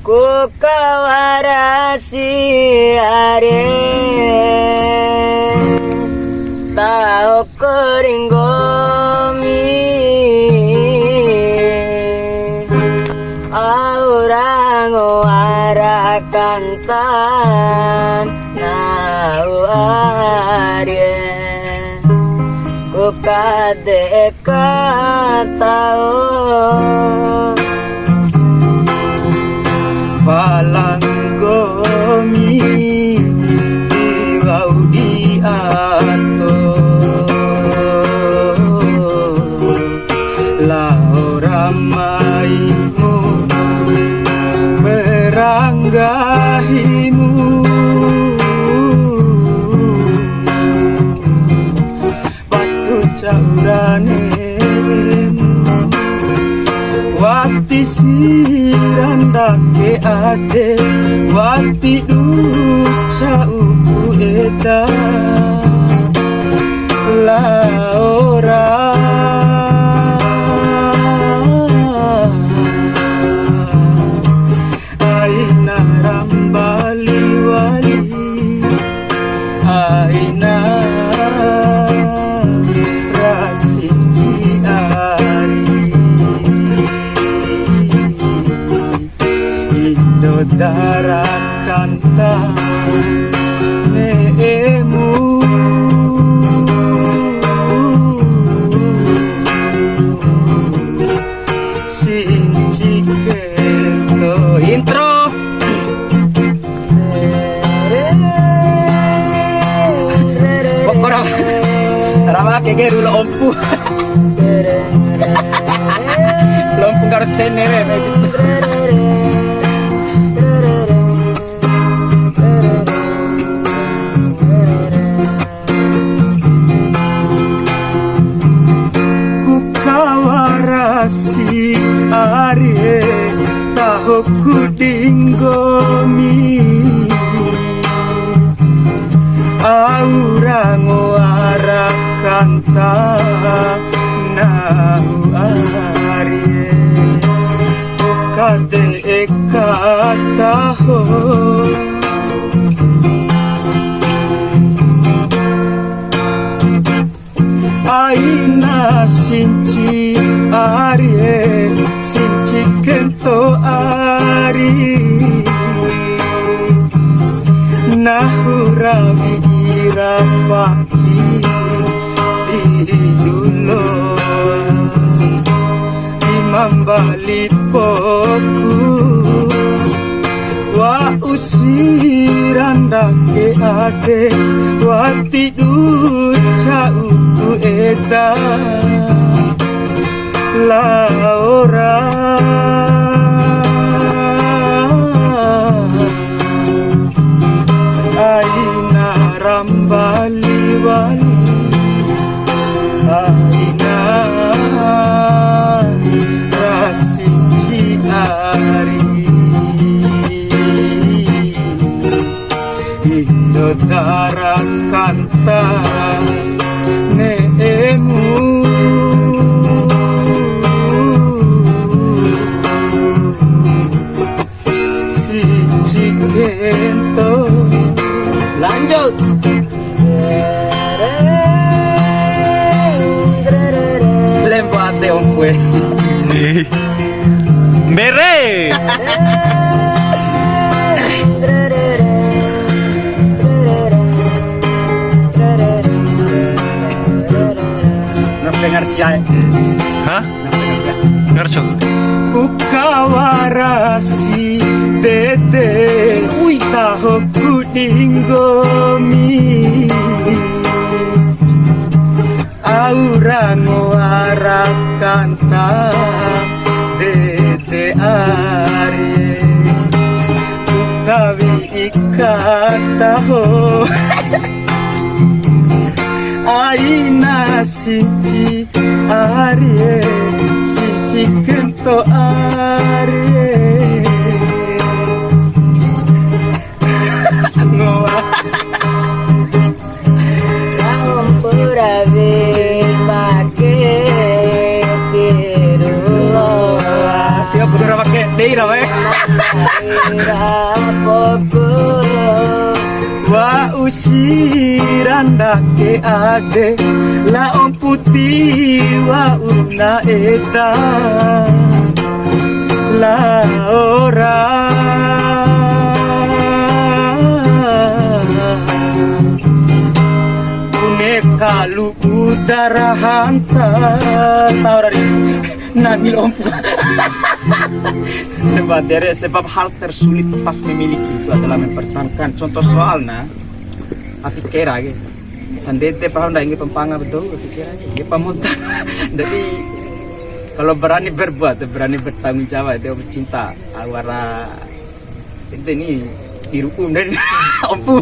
ku kawarasi are tao kering gomi aurang arakan tan nau are ku kade katao palanggomi iwau diato lauramaimu meranggahimu batu caurane wati sirandake ade wati duca uku eta la ora aina rambali wali aina rasinci darakan tanemu sinci keto intro pokoknya rawa kege dulu ompu lompu karo channel si are tahu kudinggomi aurang warakan tanau are kade ekataho aina sinci are sinci kento ari nahurawi irapaki didulo imam balik poku wa usirandake ade wati duca uku eta la ora aina rambali wali aina rasinci ari darakan tanemu sinci kento lanjut lempo ate ompue bere dengar siya hah? dengar siya Ngerso? ukawarasi dede tahu kudinggomi aurang warakan dede are utawi ikataho aina sinci are sinci kento are ngoa pura pake tiru dia bener pakai deira we rapopo Wa usiran dake ade la om putih wa una eta la ora une kalu udara hantar taurari nabil om sebab hal tersulit pas memiliki itu adalah mempertahankan. Contoh soalnya afikera gitu sandete paham dah ingin pempanga betul afikera dia pamuntan. Jadi kalau berani berbuat berani bertanggung jawab dia bercinta awara itu ini dirukum dan ompu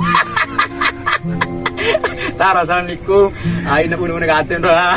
tara assalamualaikum aina pun mengatur doa